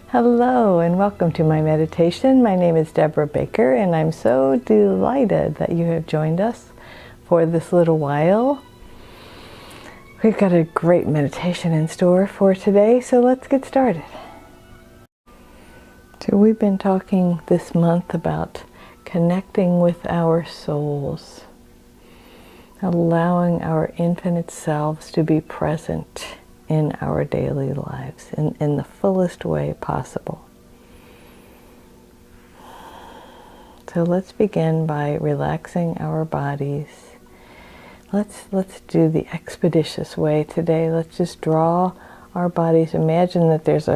Hello and welcome to my meditation. My name is Debra Baker and I'm so delighted that you have joined us for this little while. We've got a great meditation in store for today, so let's get started. So we've been talking this month about connecting with our souls, allowing our infinite selves to be present in our daily lives in the fullest way possible. So let's begin by relaxing our bodies. Let's do the expeditious way today. Let's just draw our bodies. Imagine that there's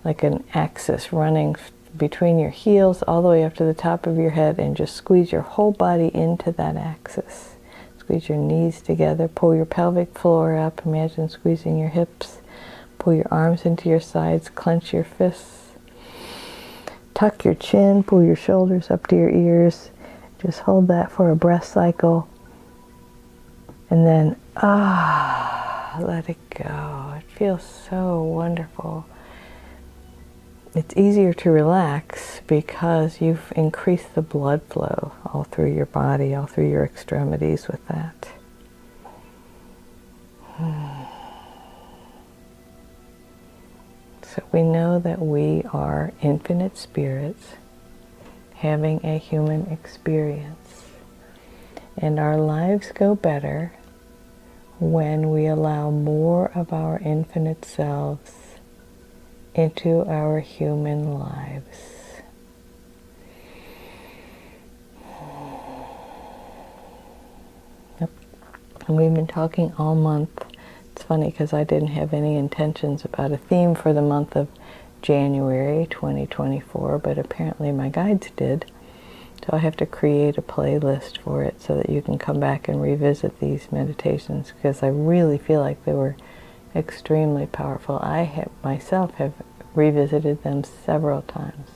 like an axis running between your heels all the way up to the top of your head, and just squeeze your whole body into that axis. Squeeze your knees together, pull your pelvic floor up, imagine squeezing your hips, pull your arms into your sides, clench your fists, tuck your chin, pull your shoulders up to your ears, just hold that for a breath cycle, and then let it go. It feels so wonderful. It's easier to relax because you've increased the blood flow all through your body, all through your extremities with that. So we know that we are infinite spirits having a human experience. And our lives go better when we allow more of our infinite selves into our human lives. Yep. And we've been talking all month. It's funny because I didn't have any intentions about a theme for the month of January 2024, but apparently my guides did. So I have to create a playlist for it so that you can come back and revisit these meditations, because I really feel like they were extremely powerful. I myself have revisited them several times.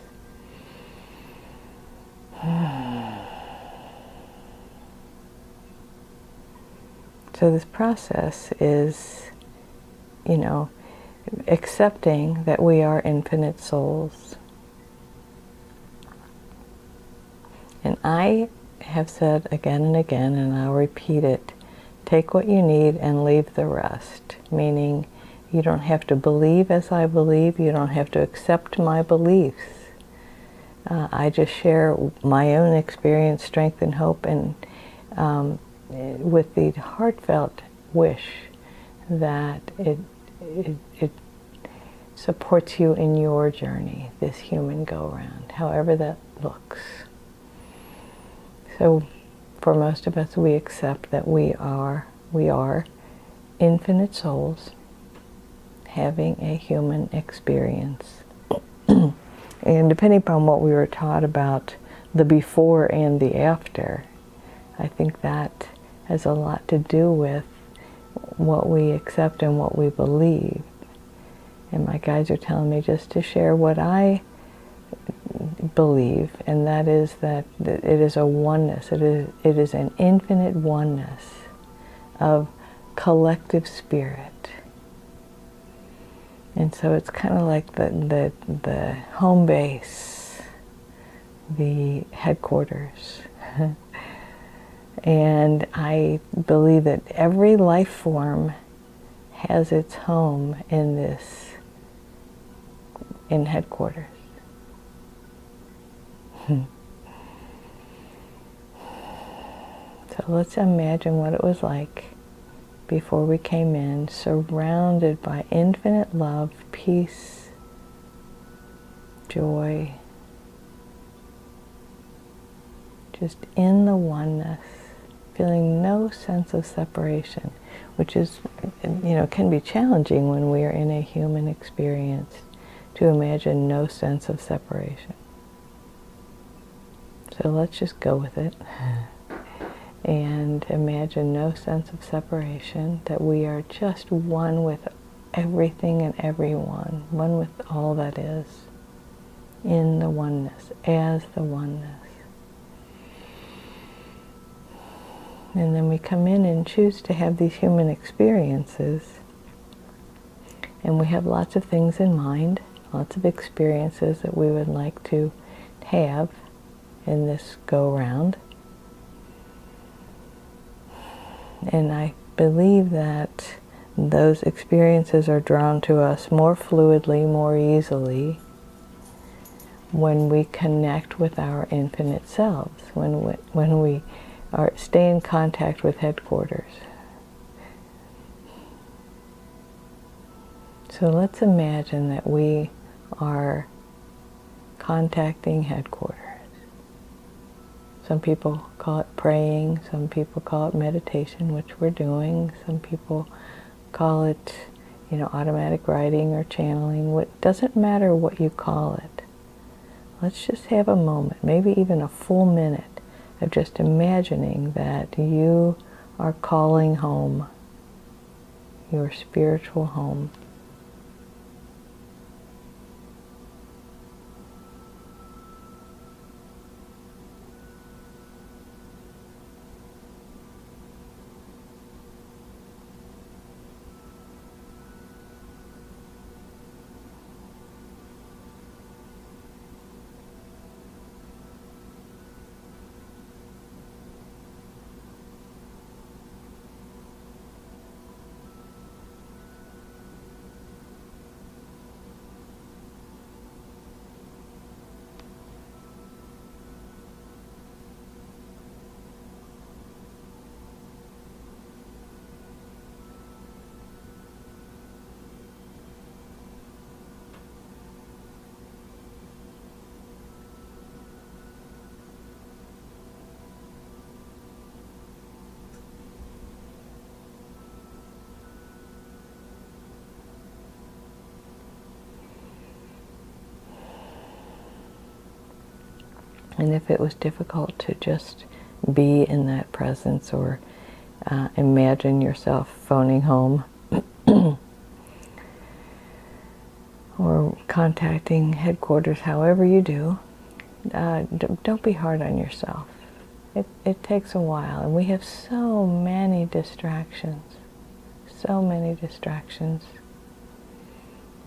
So this process is, accepting that we are infinite souls. And I have said again and again, and I'll repeat it, take what you need and leave the rest. Meaning, you don't have to believe as I believe. You don't have to accept my beliefs. I just share my own experience, strength, and hope, and with the heartfelt wish that it supports you in your journey, this human go-round, however that looks. So for most of us, we accept that we are infinite souls having a human experience. And depending upon what we were taught about the before and the after, I think that has a lot to do with what we accept and what we believe. And my guides are telling me just to share what I believe, and that is that it is a oneness. It is an infinite oneness of collective spirit. And so it's kind of like the home base, the headquarters. And I believe that every life form has its home in headquarters. So let's imagine what it was like before we came in, surrounded by infinite love, peace, joy, just in the oneness, feeling no sense of separation, which is, can be challenging when we are in a human experience, to imagine no sense of separation. So let's just go with it. And imagine no sense of separation, that we are just one with everything and everyone, one with all that is, in the oneness, as the oneness. And then we come in and choose to have these human experiences, and we have lots of things in mind. lots of experiences that we would like to have in this go-round. And I believe that those experiences are drawn to us more fluidly, more easily, when we connect with our infinite selves, when we stay in contact with headquarters. So let's imagine that we are contacting headquarters. Some people call it praying, some people call it meditation, which we're doing, some people call it, automatic writing or channeling. It doesn't matter what you call it. Let's just have a moment, maybe even a full minute, of just imagining that you are calling home, your spiritual home. And if it was difficult to just be in that presence, or imagine yourself phoning home or contacting headquarters, however you do, don't be hard on yourself. It takes a while, and we have so many distractions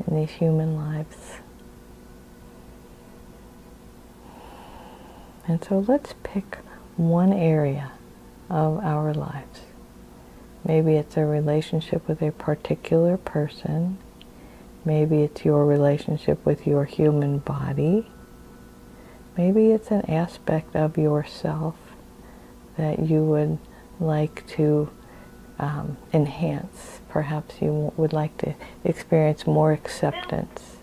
in these human lives. And so let's pick one area of our lives. Maybe it's a relationship with a particular person. Maybe it's your relationship with your human body. Maybe it's an aspect of yourself that you would like to enhance. Perhaps you would like to experience more acceptance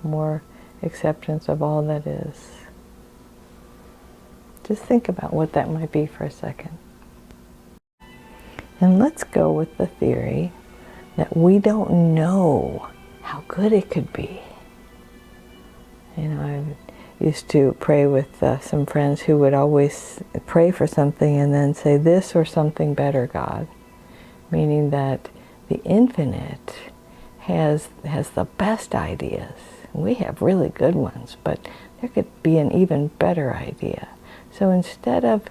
of all that is. Just think about what that might be for a second. And let's go with the theory that we don't know how good it could be. I used to pray with some friends who would always pray for something and then say, "This or something better, God." Meaning that the infinite has the best ideas. We have really good ones, but there could be an even better idea. So instead of,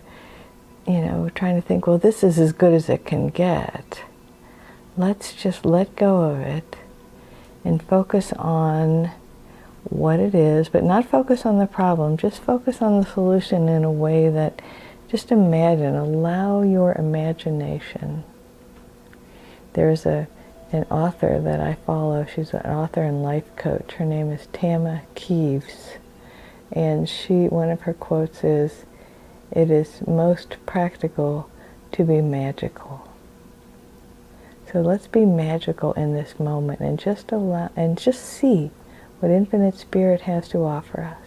trying to think, well, this is as good as it can get, let's just let go of it and focus on what it is, but not focus on the problem, just focus on the solution in a way that, just imagine, allow your imagination. There's an author that I follow. She's an author and life coach. Her name is Tama Keeves. And one of her quotes is, "It is most practical to be magical." So let's be magical in this moment and just see what Infinite Spirit has to offer us.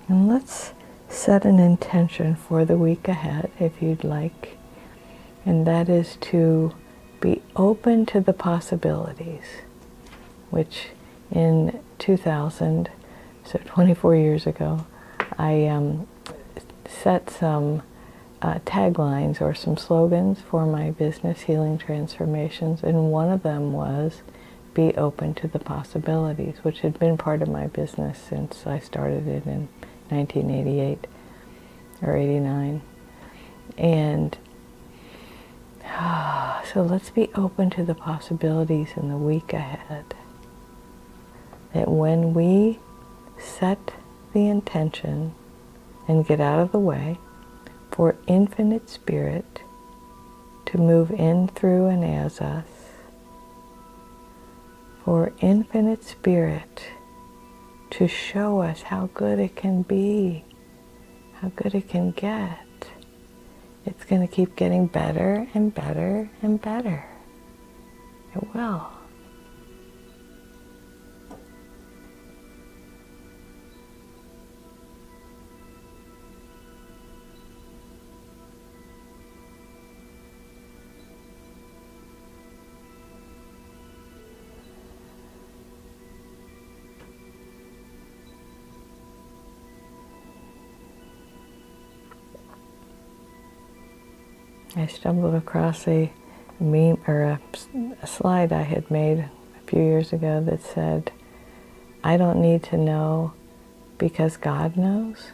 And let's set an intention for the week ahead, if you'd like. And that is to be open to the possibilities, which in 2000, so 24 years ago, I set some taglines or some slogans for my business, Healing Transformations, and one of them was, be open to the possibilities, which had been part of my business since I started it in 1988 or 89. And so let's be open to the possibilities in the week ahead. That when we set the intention and get out of the way for infinite spirit to move in, through, and as us, for infinite spirit to show us how good it can be, how good it can get, it's going to keep getting better and better and better. It will. I stumbled across a meme or a slide I had made a few years ago that said, I don't need to know because God knows,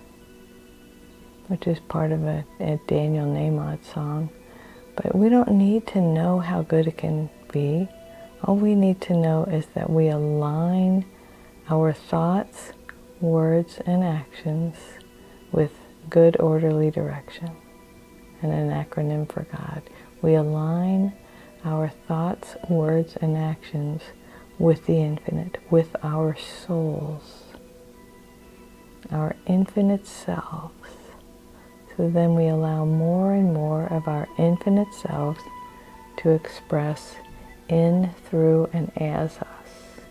which is part of a Daniel Namod song. But we don't need to know how good it can be. All we need to know is that we align our thoughts, words, and actions with good, orderly direction. And an acronym for God. We align our thoughts, words, and actions with the infinite, with our souls, our infinite selves. So then we allow more and more of our infinite selves to express in, through, and as us.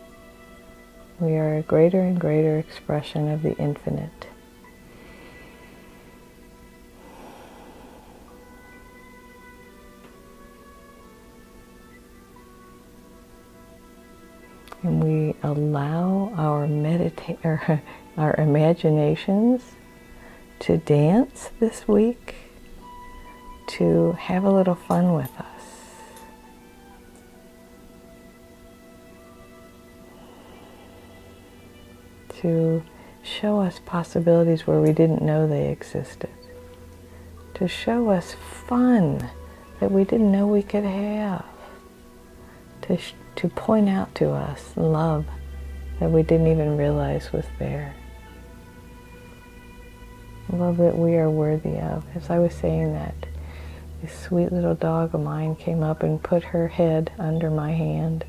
We are a greater and greater expression of the infinite. And we allow our our imaginations to dance this week, to have a little fun with us. To show us possibilities where we didn't know they existed. To show us fun that we didn't know we could have. To point out to us love that we didn't even realize was there. Love that we are worthy of. As I was saying that, this sweet little dog of mine came up and put her head under my hand.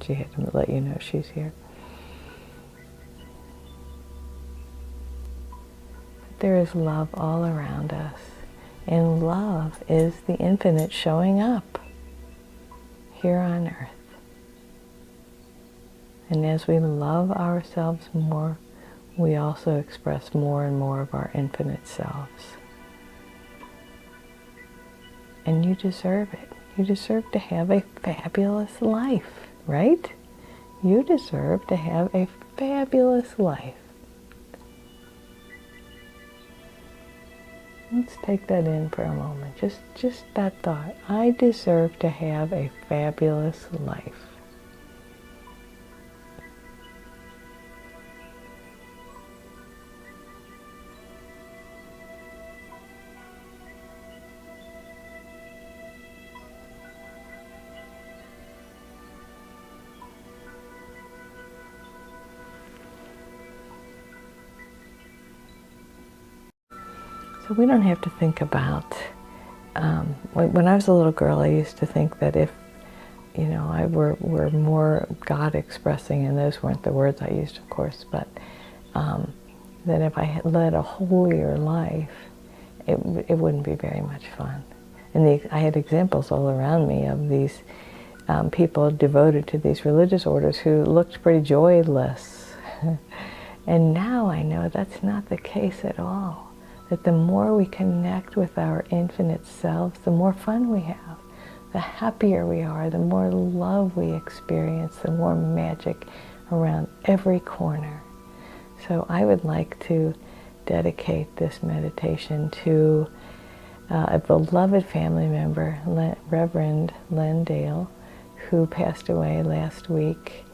She had to let you know she's here. There is love all around us. And love is the infinite showing up here on earth. And as we love ourselves more, we also express more and more of our infinite selves. And you deserve it. You deserve to have a fabulous life, right? You deserve to have a fabulous life. Let's take that in for a moment. Just that thought. I deserve to have a fabulous life. So we don't have to think about, when I was a little girl, I used to think that if, I were more God expressing, and those weren't the words I used, of course, but that if I had led a holier life, it wouldn't be very much fun. And I had examples all around me of these people devoted to these religious orders who looked pretty joyless. And now I know that's not the case at all. That the more we connect with our infinite selves, the more fun we have, the happier we are, the more love we experience, the more magic around every corner. So I would like to dedicate this meditation to a beloved family member, Reverend Len Dale, who passed away last week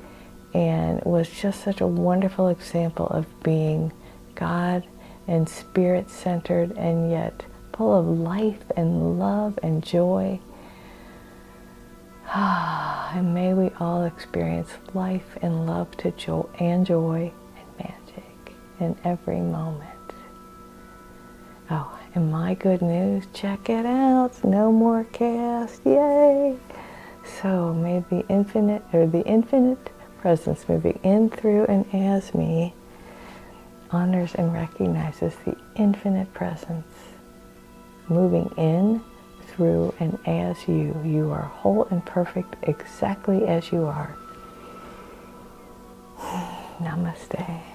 and was just such a wonderful example of being God and spirit-centered and yet full of life and love and joy. And may we all experience life and love and joy and magic in every moment. Oh, and my good news, check it out, no more cast, yay! So may the infinite presence moving in, through, and as me honors and recognizes the infinite presence moving in, through, and as you. You are whole and perfect exactly as you are. Namaste.